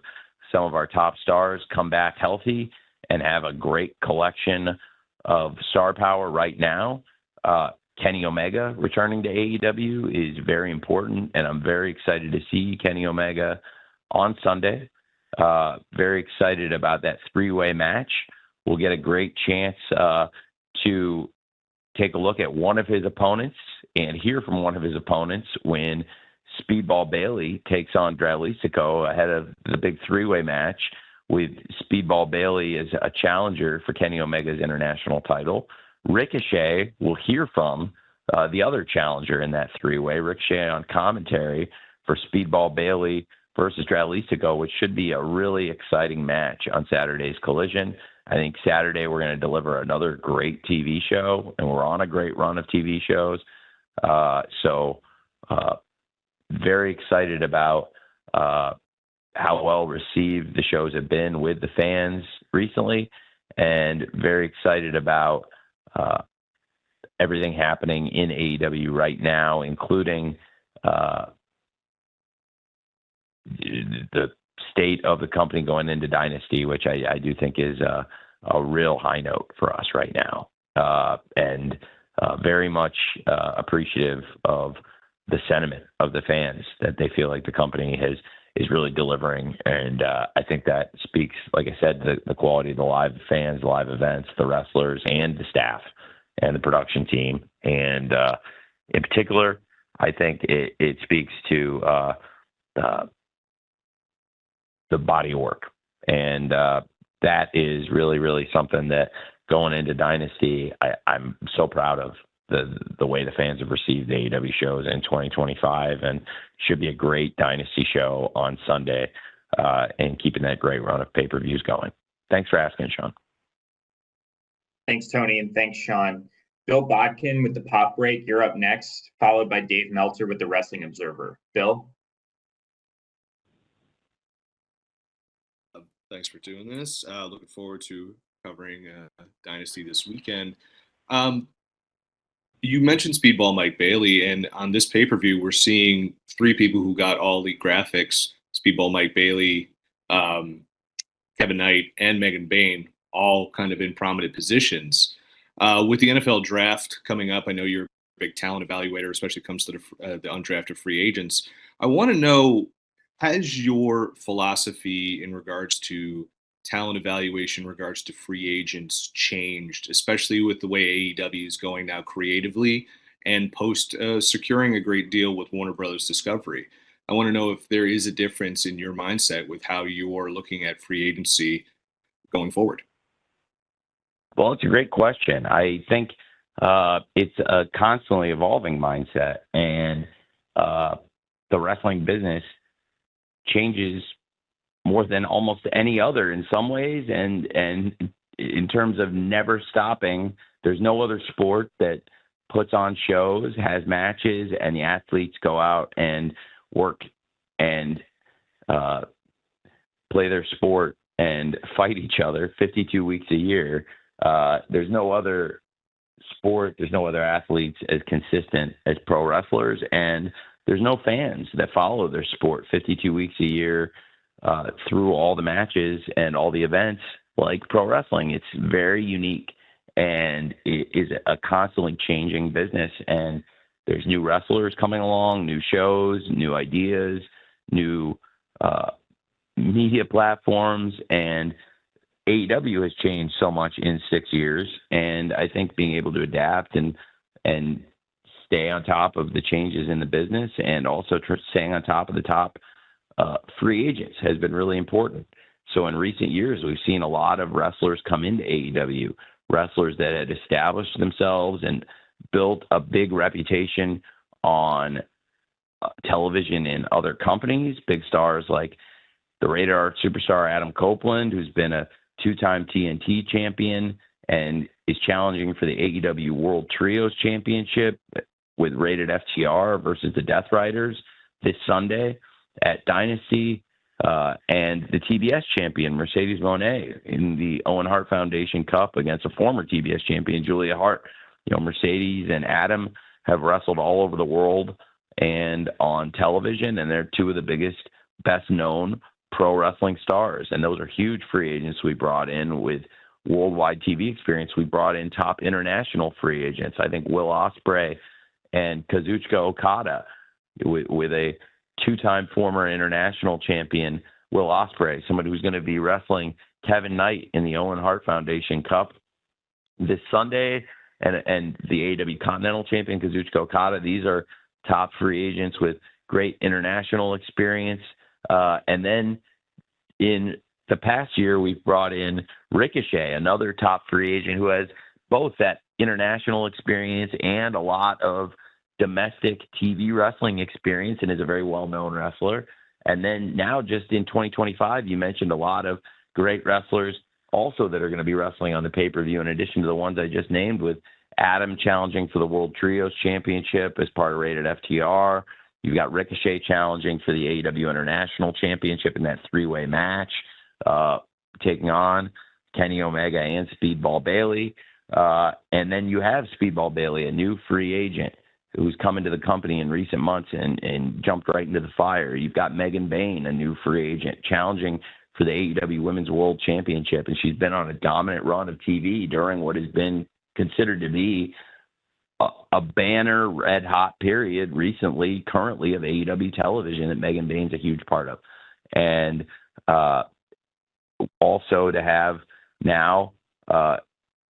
some of our top stars come back healthy and have a great collection of star power right now. Kenny Omega returning to AEW is very important, and I'm very excited to see Kenny Omega on Sunday. Very excited about that three-way match. We'll get a great chance to take a look at one of his opponents and hear from one of his opponents when Speedball Bailey takes on Dralisico ahead of the big three-way match, with Speedball Bailey as a challenger for Kenny Omega's international title. Ricochet will hear from the other challenger in that three-way, Ricochet on commentary for Speedball Bailey versus Dralisico, which should be a really exciting match on Saturday's Collision. I think Saturday we're going to deliver another great TV show, and we're on a great run of TV shows. Very excited about how well received the shows have been with the fans recently, and very excited about everything happening in AEW right now, including the state of the company going into Dynasty, which I do think is a real high note for us right now, and very much appreciative of the sentiment of the fans, that they feel like the company is really delivering. And I think that speaks, like I said, the quality of the live fans, the live events, the wrestlers, and the staff and the production team. And in particular, I think it speaks to the body of work. And that is really, really something that going into Dynasty, I'm so proud of the way the fans have received the AEW shows in 2025, and should be a great Dynasty show on Sunday, and keeping that great run of pay-per-views going. Thanks for asking, Sean. Thanks, Tony, and thanks, Sean. Bill Bodkin with the Pop Break, you're up next, followed by Dave Meltzer with the Wrestling Observer. Bill? Thanks for doing this. Looking forward to covering Dynasty this weekend. You mentioned Speedball Mike Bailey, and on this pay-per-view, we're seeing three people who got all elite graphics: Speedball Mike Bailey, Kevin Knight, and Megan Bayne, all kind of in prominent positions. With the NFL draft coming up, I know you're a big talent evaluator, especially when it comes to the undrafted free agents. I want to know, has your philosophy in regards to talent evaluation, in regards to free agents, changed, especially with the way AEW is going now creatively and post securing a great deal with Warner Brothers Discovery? I want to know if there is a difference in your mindset with how you're looking at free agency going forward. Well, it's a great question. I think it's a constantly evolving mindset, and the wrestling business changes more than almost any other in some ways, and in terms of never stopping. There's no other sport that puts on shows, has matches, and the athletes go out and work and play their sport and fight each other 52 weeks a year. There's no other sport, there's no other athletes as consistent as pro wrestlers, and there's no fans that follow their sport 52 weeks a year through all the matches and all the events like pro wrestling. It's very unique, and it is a constantly changing business, and there's new wrestlers coming along, new shows, new ideas, new media platforms, and AEW has changed so much in 6 years, and I think being able to adapt and stay on top of the changes in the business, and also staying on top of the top free agents has been really important. So in recent years, we've seen a lot of wrestlers come into AEW, wrestlers that had established themselves and built a big reputation on television in other companies, big stars like the Rated R superstar Adam Copeland, who's been a two-time TNT champion and is challenging for the AEW World Trios Championship with Rated FTR versus the Death Riders this Sunday at Dynasty, and the TBS champion Mercedes Moné in the Owen Hart Foundation Cup against a former TBS champion, Julia Hart. You know, Mercedes and Adam have wrestled all over the world and on television, and they're two of the biggest, best-known pro wrestling stars, and those are huge free agents we brought in with worldwide TV experience. We brought in top international free agents. I think Will Ospreay and Kazuchika Okada, with a two-time former international champion, Will Ospreay, somebody who's going to be wrestling Kevin Knight in the Owen Hart Foundation Cup this Sunday, and the AEW Continental Champion Kazuchika Okada. These are top free agents with great international experience. And then in the past year, we've brought in Ricochet, another top free agent who has both that international experience and a lot of domestic TV wrestling experience and is a very well-known wrestler. And then now just in 2025, you mentioned a lot of great wrestlers also that are going to be wrestling on the pay-per-view, in addition to the ones I just named, with Adam challenging for the World Trios Championship as part of Rated FTR. You've got Ricochet challenging for the AEW International Championship in that three-way match, taking on Kenny Omega and Speedball Bailey. And then you have Speedball Bailey, a new free agent who's come into the company in recent months and jumped right into the fire. You've got Megan Bayne, a new free agent, challenging for the AEW Women's World Championship, and she's been on a dominant run of TV during what has been considered to be a banner red-hot period recently, currently, of AEW television that Megan Bayne's a huge part of. And also to have now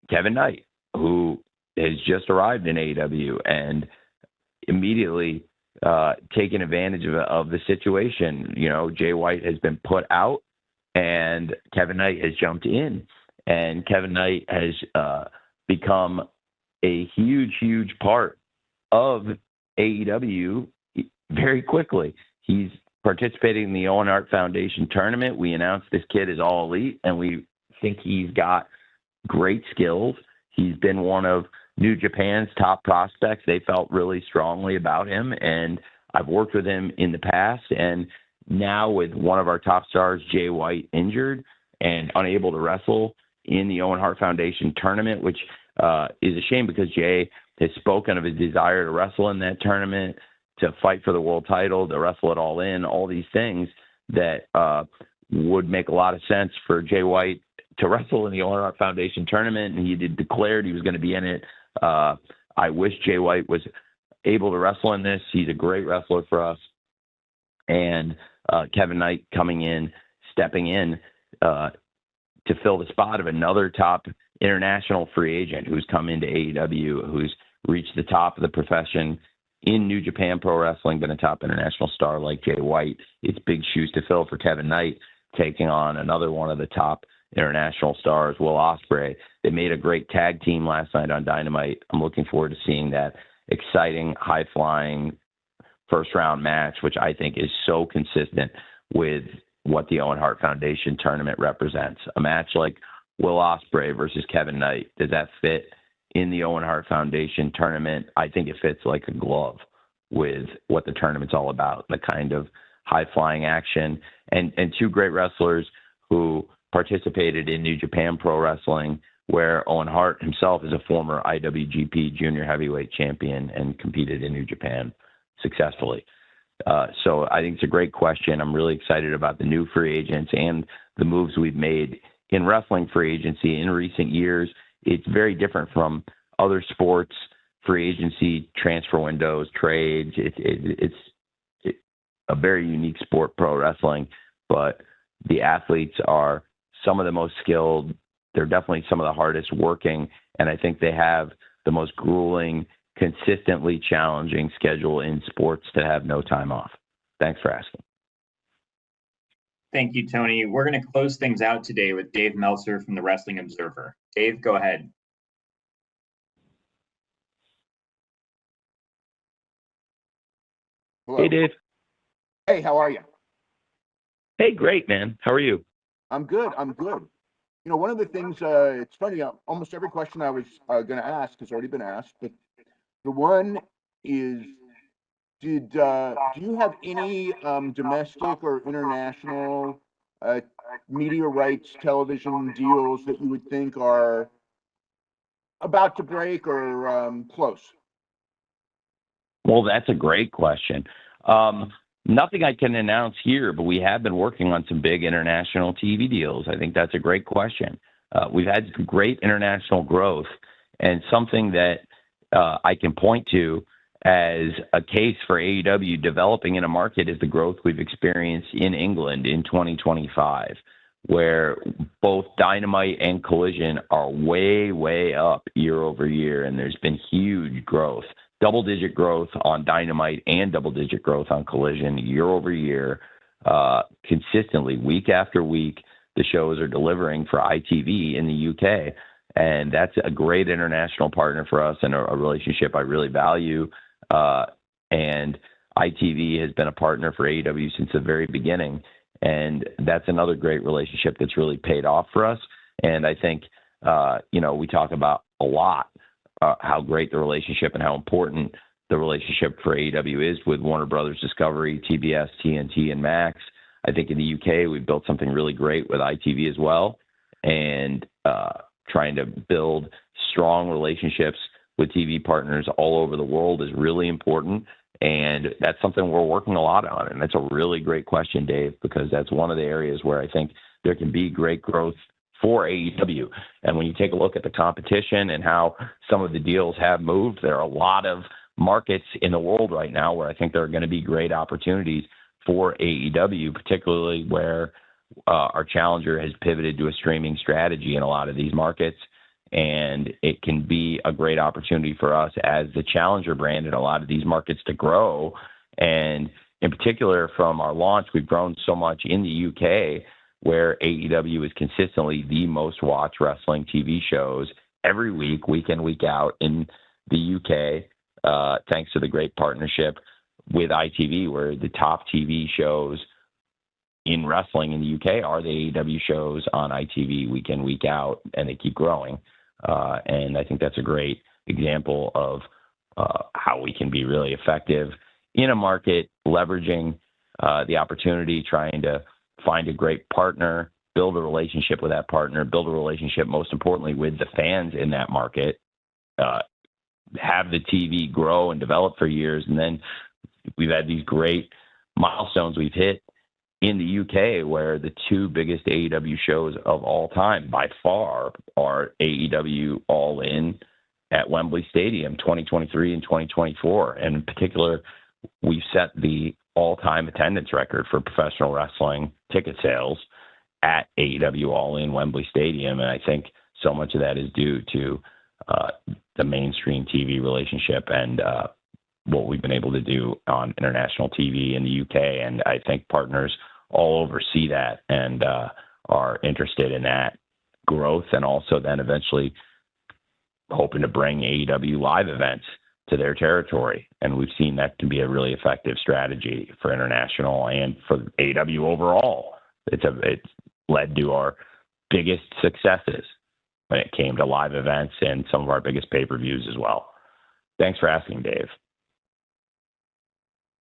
Kevin Knight, who has just arrived in AEW and immediately taken advantage of the situation. You know, Jay White has been put out and Kevin Knight has jumped in And Kevin Knight has become a huge part of AEW very quickly. He's participating in the Owen Hart Foundation tournament. We announced this kid is all elite, and we think he's got great skills. He's been one of New Japan's top prospects. They felt really strongly about him, and I've worked with him in the past. And now with one of our top stars, Jay White, injured and unable to wrestle in the Owen Hart Foundation tournament, which is a shame because Jay has spoken of his desire to wrestle in that tournament, to fight for the world title, to wrestle it all in, all these things that would make a lot of sense for Jay White to wrestle in the Owen Hart Foundation tournament, and he declared he was going to be in it. I wish Jay White was able to wrestle in this. He's a great wrestler for us. And Kevin Knight coming in, stepping in to fill the spot of another top international free agent who's come into AEW, who's reached the top of the profession in New Japan Pro Wrestling, been a top international star like Jay White. It's big shoes to fill for Kevin Knight, taking on another one of the top international stars, Will Ospreay. They made a great tag team last night on Dynamite. I'm looking forward to seeing that exciting, high-flying first-round match, which I think is so consistent with what the Owen Hart Foundation tournament represents. A match like Will Ospreay versus Kevin Knight, does that fit in the Owen Hart Foundation tournament? I think it fits like a glove with what the tournament's all about, the kind of high-flying action, and two great wrestlers who participated in New Japan Pro Wrestling, where Owen Hart himself is a former IWGP Junior Heavyweight Champion and competed in New Japan successfully. So I think it's a great question. I'm really excited about the new free agents and the moves we've made in wrestling free agency in recent years. It's very different from other sports, free agency, transfer windows, trades. It's a very unique sport, pro wrestling, but the athletes are some of the most skilled. They're definitely some of the hardest working, and I think they have the most grueling, consistently challenging schedule in sports to have no time off. Thanks for asking. Thank you, Tony. We're going to close things out today with Dave Meltzer from the Wrestling Observer. Dave, go ahead. Hello. Hey, Dave. Hey, how are you? Hey, great, man. How are you? I'm good. You know, one of the things, it's funny, almost every question I was going to ask has already been asked, but the one is, do you have any domestic or international media rights television deals that you would think are about to break or close? Well, that's a great question. Nothing I can announce here, but we have been working on some big international TV deals. I think that's a great question. We've had great international growth, and something that I can point to as a case for AEW developing in a market is the growth we've experienced in England in 2025, where both Dynamite and Collision are way up year over year, and there's been huge growth. Double-digit growth on Dynamite and double-digit growth on Collision year over year, consistently, week after week. The shows are delivering for ITV in the UK, and that's a great international partner for us and a relationship I really value. And ITV has been a partner for AEW since the very beginning, and that's another great relationship that's really paid off for us. And I think, we talk about a lot how great the relationship and how important the relationship for AEW is with Warner Brothers Discovery, TBS, TNT, and Max. I think in the UK, we've built something really great with ITV as well, and trying to build strong relationships with TV partners all over the world is really important, and that's something we're working a lot on. And that's a really great question, Dave, because that's one of the areas where I think there can be great growth for AEW. And when you take a look at the competition and how some of the deals have moved, there are a lot of markets in the world right now where I think there are going to be great opportunities for AEW, particularly where our challenger has pivoted to a streaming strategy in a lot of these markets. And it can be a great opportunity for us as the challenger brand in a lot of these markets to grow. And in particular, from our launch, we've grown so much in the UK where AEW is consistently the most watched wrestling TV shows every week, week in, week out in the UK, thanks to the great partnership with ITV, where the top TV shows in wrestling in the UK are the AEW shows on ITV week in, week out, and they keep growing. And I think that's a great example of how we can be really effective in a market, leveraging the opportunity, trying to find a great partner, build a relationship with that partner, build a relationship, most importantly, with the fans in that market, have the TV grow and develop for years. And then we've had these great milestones we've hit in the UK, where the two biggest AEW shows of all time by far are AEW All In at Wembley Stadium 2023 and 2024. And in particular, we've set the all-time attendance record for professional wrestling ticket sales at AEW All In Wembley Stadium. And I think so much of that is due to the mainstream TV relationship and what we've been able to do on international TV in the UK. And I think partners all over see that and are interested in that growth, and also then eventually hoping to bring AEW live events to their territory. And we've seen that to be a really effective strategy for international and for AEW overall. It's led to our biggest successes when it came to live events and some of our biggest pay-per-views as well. Thanks for asking, Dave.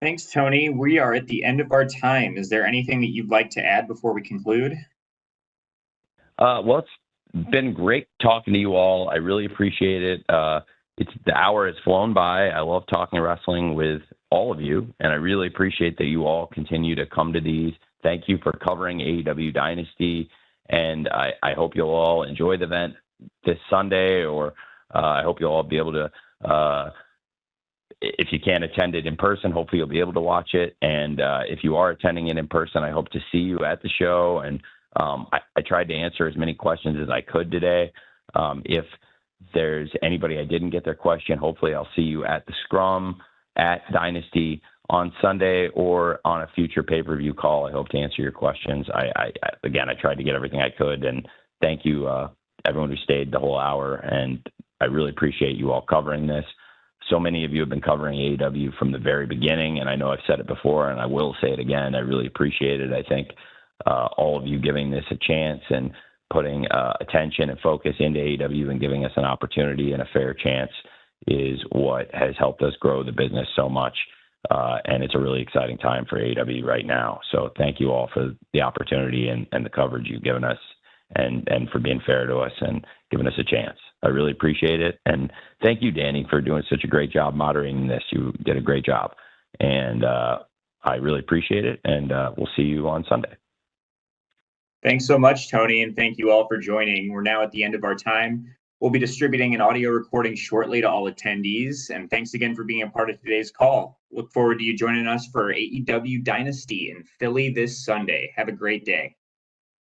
Thanks, Tony. We are at the end of our time. Is there anything that you'd like to add before we conclude? Well, it's been great talking to you all. I really appreciate it. The hour has flown by. I love talking wrestling with all of you, and I really appreciate that you all continue to come to these. Thank you for covering AEW Dynasty, and I hope you'll all enjoy the event this Sunday, or I hope you'll all be able to, if you can't attend it in person, hopefully you'll be able to watch it. And if you are attending it in person, I hope to see you at the show. And I tried to answer as many questions as I could today. If there's anybody I didn't get their question, hopefully I'll see you at the Scrum at Dynasty on Sunday or on a future pay-per-view call. I hope to answer your questions. Again, I tried to get everything I could, and thank you everyone who stayed the whole hour. And I really appreciate you all covering this. So many of you have been covering AEW from the very beginning, and I know I've said it before, and I will say it again. I really appreciate it. I think all of you giving this a chance and putting attention and focus into AEW and giving us an opportunity and a fair chance is what has helped us grow the business so much. And it's a really exciting time for AEW right now. So thank you all for the opportunity and the coverage you've given us, and for being fair to us and giving us a chance. I really appreciate it. And thank you, Danny, for doing such a great job moderating this. You did a great job. And I really appreciate it. And we'll see you on Sunday. Thanks so much, Tony, and thank you all for joining. We're now at the end of our time. We'll be distributing an audio recording shortly to all attendees. And thanks again for being a part of today's call. Look forward to you joining us for AEW Dynasty in Philly this Sunday. Have a great day.